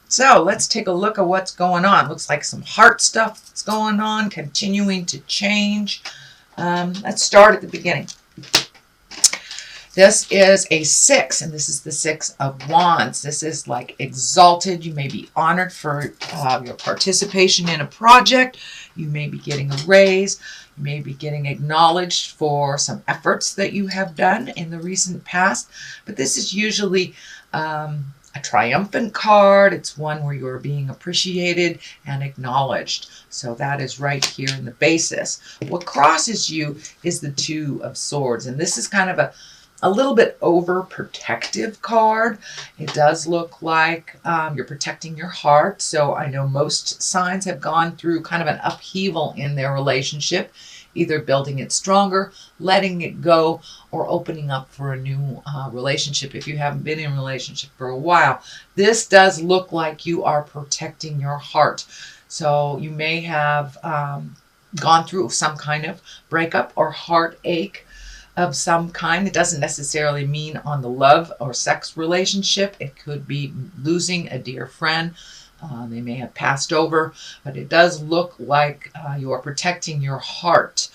So let's take a look at what's going on. Looks like some heart stuff that's going on, continuing to change. Let's start at the beginning. This is a 6, and this is the 6 of Wands. This is like exalted. You may be honored for your participation in a project. You may be getting a raise. You may be getting acknowledged for some efforts that you have done in the recent past. But this is usually a triumphant card. It's one where you're being appreciated and acknowledged. So that is right here in the basis. What crosses you is the 2 of Swords, and this is kind of a little bit overprotective card. It does look like you're protecting your heart. So I know most signs have gone through kind of an upheaval in their relationship, either building it stronger, letting it go, or opening up for a new relationship if you haven't been in a relationship for a while. This does look like you are protecting your heart. So you may have gone through some kind of breakup or heartache of some kind. It doesn't necessarily mean on the love or sex relationship. It could be losing a dear friend. They may have passed over, but it does look like you are protecting your heart.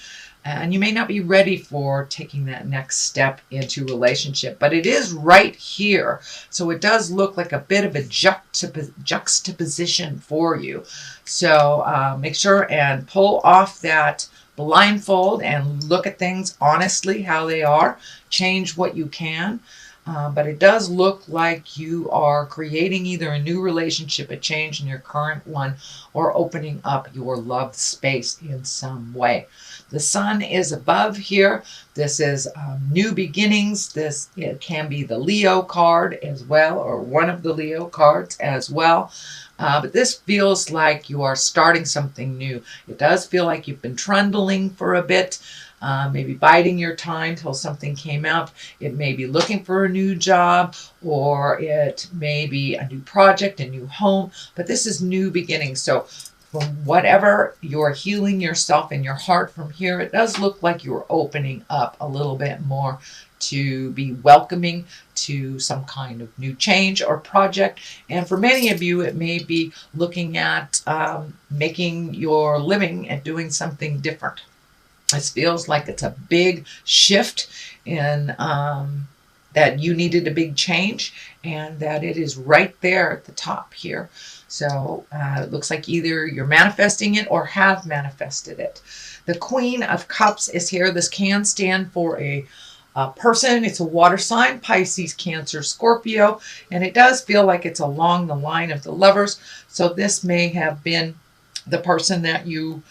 And you may not be ready for taking that next step into relationship, but it is right here. So it does look like a bit of a juxtaposition for you. So make sure and pull off that blindfold and look at things honestly, how they are. Change what you can. But it does look like you are creating either a new relationship, a change in your current one, or opening up your love space in some way. The sun is above here. This is new beginnings. It can be the Leo card as well, or one of the Leo cards as well. But this feels like you are starting something new. It does feel like you've been trundling for a bit, maybe biding your time till something came out. It may be looking for a new job, or it may be a new project, a new home, but this is new beginnings. So from whatever you're healing yourself and your heart from here, it does look like you're opening up a little bit more to be welcoming to some kind of new change or project. And for many of you, it may be looking at making your living and doing something different. This feels like it's a big shift in that you needed a big change, and that it is right there at the top here. So it looks like either you're manifesting it or have manifested it. The Queen of Cups is here. This can stand for a person. It's a water sign, Pisces, Cancer, Scorpio, and it does feel like it's along the line of the Lovers. So this may have been the person that you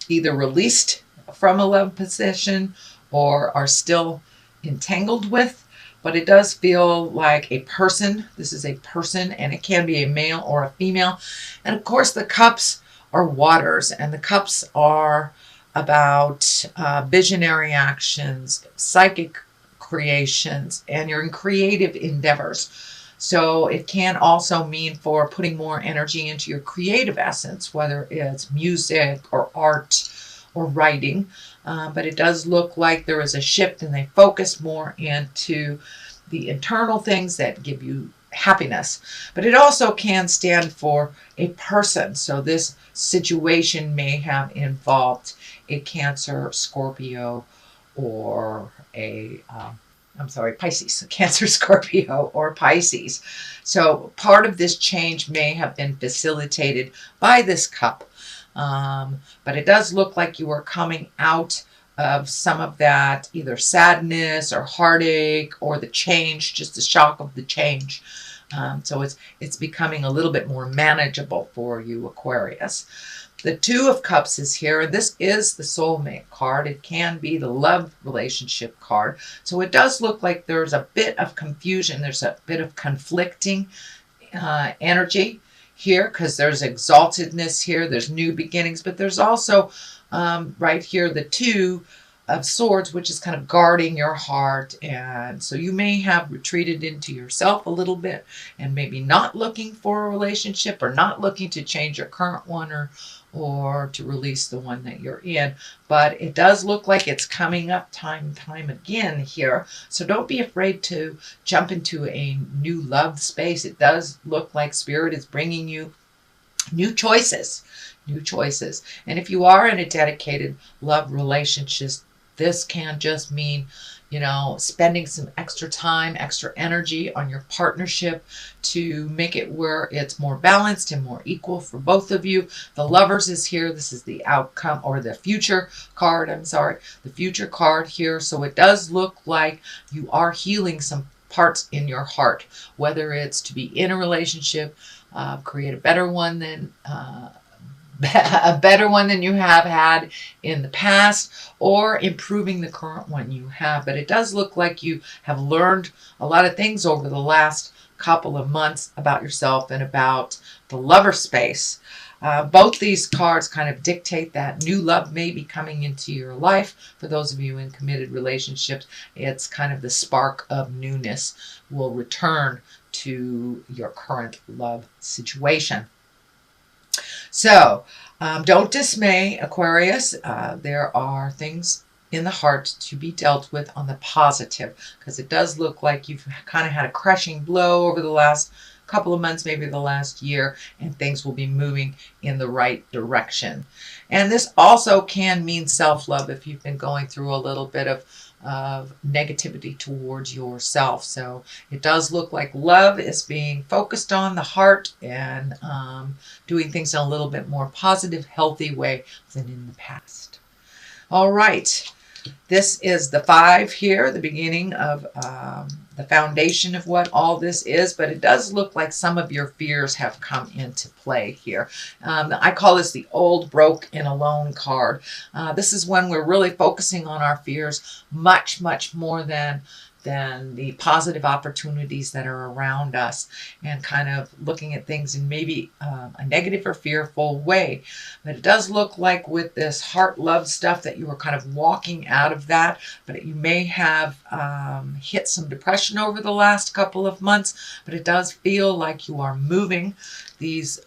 either released from a love position or are still entangled with, but it does feel like a person. This is a person, and it can be a male or a female. And of course, the cups are waters, and the cups are about visionary actions, psychic creations, and your creative endeavors. So it can also mean for putting more energy into your creative essence, whether it's music or art or writing. But it does look like there is a shift, and they focus more into the internal things that give you happiness. But it also can stand for a person. So this situation may have involved a Cancer, Scorpio, or Pisces, Cancer, Scorpio, or Pisces. So part of this change may have been facilitated by this cup. But it does look like you are coming out of some of that either sadness or heartache or the change, just the shock of the change. So it's becoming a little bit more manageable for you, Aquarius. The Two of Cups is here, and this is the soulmate card. It can be the love relationship card. So it does look like there's a bit of confusion. There's a bit of conflicting energy here, because there's exaltedness here. There's new beginnings, but there's also right here the two of Swords, which is kind of guarding your heart. And so you may have retreated into yourself a little bit and maybe not looking for a relationship or not looking to change your current one or to release the one that you're in. But it does look like it's coming up time and time again here. So don't be afraid to jump into a new love space. It does look like Spirit is bringing you new choices. New choices. And if you are in a dedicated love relationship, this can just mean, spending some extra time, extra energy on your partnership to make it where it's more balanced and more equal for both of you. The Lovers is here. This is the outcome, or the future card. I'm sorry, the future card here. So it does look like you are healing some parts in your heart, whether it's to be in a relationship, create a better one than you have had in the past, or improving the current one you have. But it does look like you have learned a lot of things over the last couple of months about yourself and about the lover space. Both these cards kind of dictate that new love may be coming into your life. For those of you in committed relationships, it's kind of the spark of newness will return to your current love situation. So don't dismay, Aquarius. There are things in the heart to be dealt with on the positive, because it does look like you've kind of had a crushing blow over the last couple of months, maybe the last year, and things will be moving in the right direction. And this also can mean self-love if you've been going through a little bit of negativity towards yourself. So it does look like love is being focused on the heart and doing things in a little bit more positive, healthy way than in the past. All right. This is the 5 here, the beginning of the foundation of what all this is, but it does look like some of your fears have come into play here. I call this the old, broke, and alone card. This is when we're really focusing on our fears much, much more than the positive opportunities that are around us, and kind of looking at things in maybe a negative or fearful way. But it does look like with this heart love stuff that you were kind of walking out of that, but you may have hit some depression over the last couple of months, but it does feel like you are moving these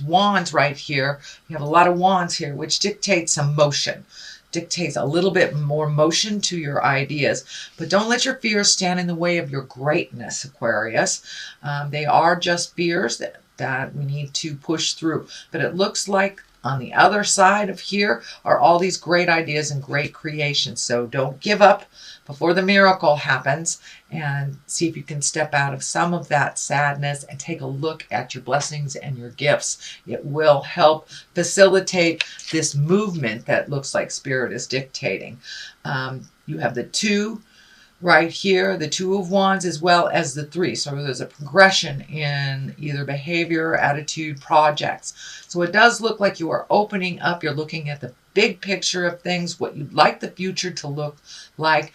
wands right here. You have a lot of wands here, which dictates some motion. Dictates a little bit more motion to your ideas. But don't let your fears stand in the way of your greatness, Aquarius. They are just fears that we need to push through. But it looks like on the other side of here are all these great ideas and great creations. So don't give up before the miracle happens, and see if you can step out of some of that sadness and take a look at your blessings and your gifts. It will help facilitate this movement that looks like Spirit is dictating. You have the 2 right here, the 2 of Wands, as well as the 3. So there's a progression in either behavior, attitude, projects. So it does look like you are opening up. You're looking at the big picture of things, what you'd like the future to look like.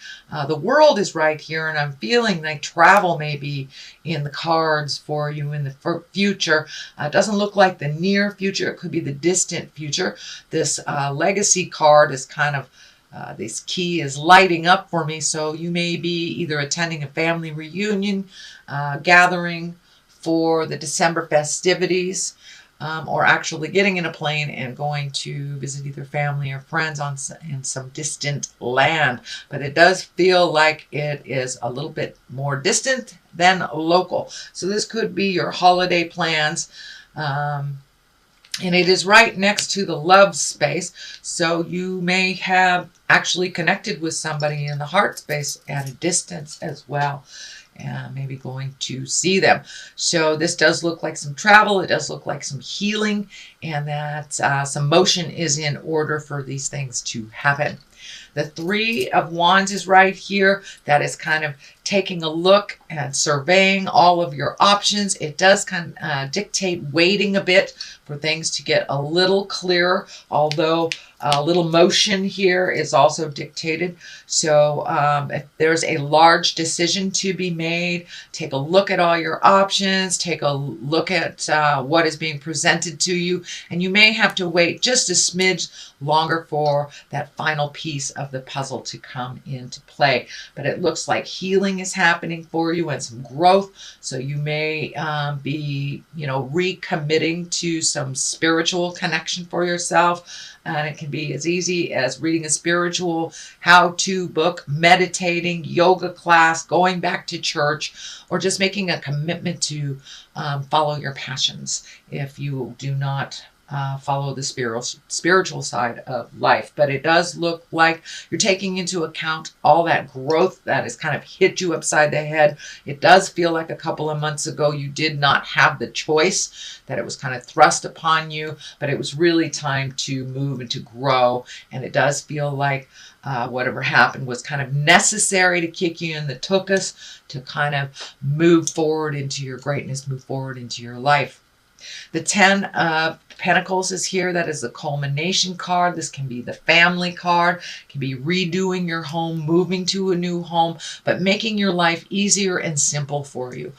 The World is right here, and I'm feeling like travel may be in the cards for you in the future. It doesn't look like the near future. It could be the distant future. This Legacy card is kind of this key is lighting up for me, so you may be either attending a family reunion, gathering for the December festivities, or actually getting in a plane and going to visit either family or friends in some distant land. But it does feel like it is a little bit more distant than local. So this could be your holiday plans. And it is right next to the love space. So you may have actually connected with somebody in the heart space at a distance as well. And maybe going to see them. So this does look like some travel. It does look like some healing, and that some motion is in order for these things to happen. The Three of Wands is right here. That is kind of taking a look and surveying all of your options. It does kind of dictate waiting a bit for things to get a little clearer, although a little motion here is also dictated. So if there's a large decision to be made, take a look at all your options, take a look at what is being presented to you, and you may have to wait just a smidge longer for that final piece of the puzzle to come into play. But it looks like healing is happening for you and some growth. So you may be, recommitting to some spiritual connection for yourself. And it can be as easy as reading a spiritual how-to book, meditating, yoga class, going back to church, or just making a commitment to follow your passions if you do not follow the spiritual side of life. But it does look like you're taking into account all that growth that has kind of hit you upside the head. It does feel like a couple of months ago you did not have the choice, that it was kind of thrust upon you, but it was really time to move and to grow. And it does feel like whatever happened was kind of necessary to kick you in the tuchus to kind of move forward into your greatness, move forward into your life. The Ten of Pentacles is here. That is the culmination card. This can be the family card. It can be redoing your home, moving to a new home, but making your life easier and simple for you.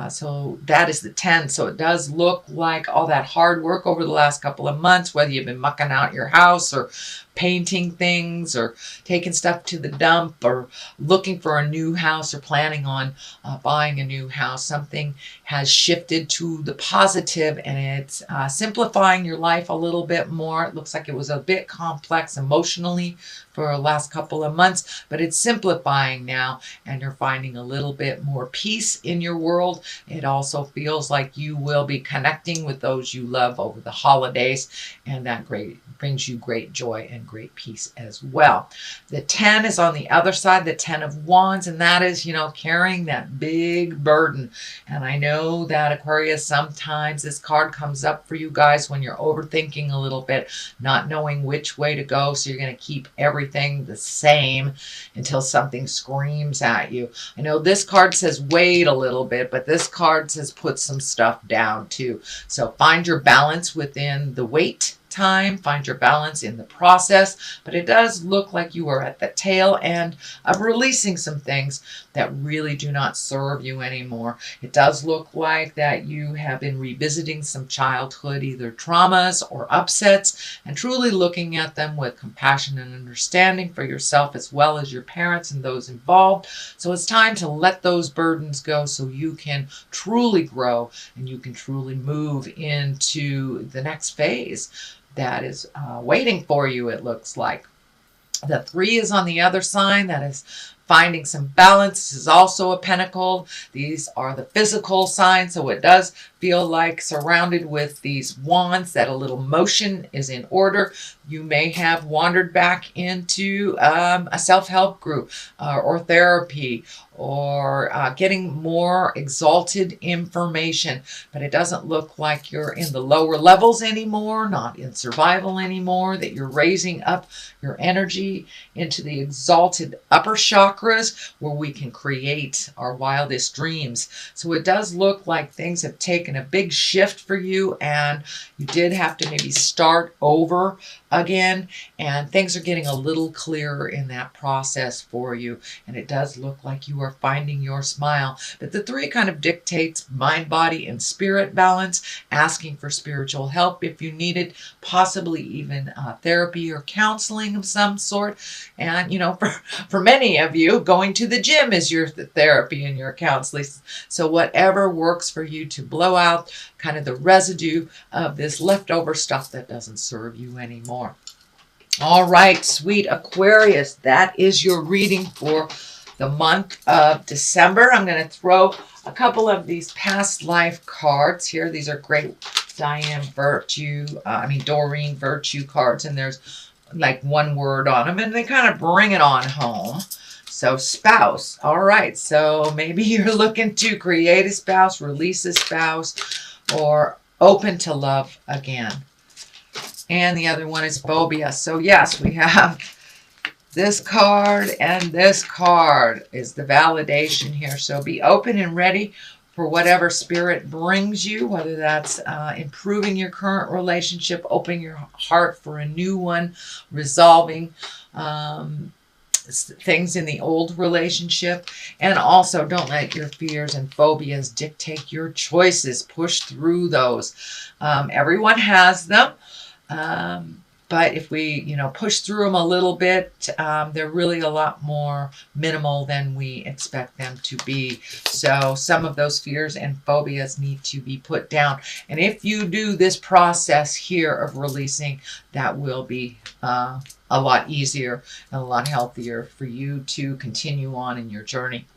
So that is the 10. So it does look like all that hard work over the last couple of months, whether you've been mucking out your house or painting things or taking stuff to the dump or looking for a new house or planning on buying a new house. Something has shifted to the positive and it's simplifying your life a little bit more. It looks like it was a bit complex emotionally for the last couple of months, but it's simplifying now and you're finding a little bit more peace in your world. It also feels like you will be connecting with those you love over the holidays, and that brings you great joy and great peace as well. The 10 is on the other side, the 10 of Wands, and that is, carrying that big burden. And I know that Aquarius, sometimes this card comes up for you guys when you're overthinking a little bit, not knowing which way to go. So you're going to keep everything the same until something screams at you. I know this card says wait a little bit, but this card says put some stuff down too. So find your balance within the wait time, find your balance in the process, but it does look like you are at the tail end of releasing some things that really do not serve you anymore. It does look like that you have been revisiting some childhood, either traumas or upsets, and truly looking at them with compassion and understanding for yourself as well as your parents and those involved. So it's time to let those burdens go so you can truly grow and you can truly move into the next phase that is waiting for you, it looks like. The 3 is on the other side. That is finding some balance. This is also a pentacle. These are the physical signs, so it does feel like surrounded with these wands that a little motion is in order. You may have wandered back into a self-help group or therapy or getting more exalted information, but it doesn't look like you're in the lower levels anymore, not in survival anymore, that you're raising up your energy into the exalted upper chakras where we can create our wildest dreams. So it does look like things have taken a big shift for you and you did have to maybe start over again, and things are getting a little clearer in that process for you, and it does look like you are finding your smile. But the 3 kind of dictates mind, body, and spirit balance, asking for spiritual help if you need it, possibly even therapy or counseling of some sort. And for many of you, going to the gym is your therapy and your counseling. So whatever works for you to blow out kind of the residue of this leftover stuff that doesn't serve you anymore. All right, sweet Aquarius, that is your reading for the month of December. I'm going to throw a couple of these past life cards here. These are great Doreen Virtue cards, and there's like one word on them, and they kind of bring it on home. So spouse. All right, so maybe you're looking to create a spouse, release a spouse, or open to love again. And the other one is phobia. So yes, we have this card and this card is the validation here. So be open and ready for whatever spirit brings you, whether that's improving your current relationship, opening your heart for a new one, resolving things in the old relationship. And also, don't let your fears and phobias dictate your choices. Push through those. Everyone has them. But if we, push through them a little bit, they're really a lot more minimal than we expect them to be. So some of those fears and phobias need to be put down. And if you do this process here of releasing, that will be a lot easier and a lot healthier for you to continue on in your journey.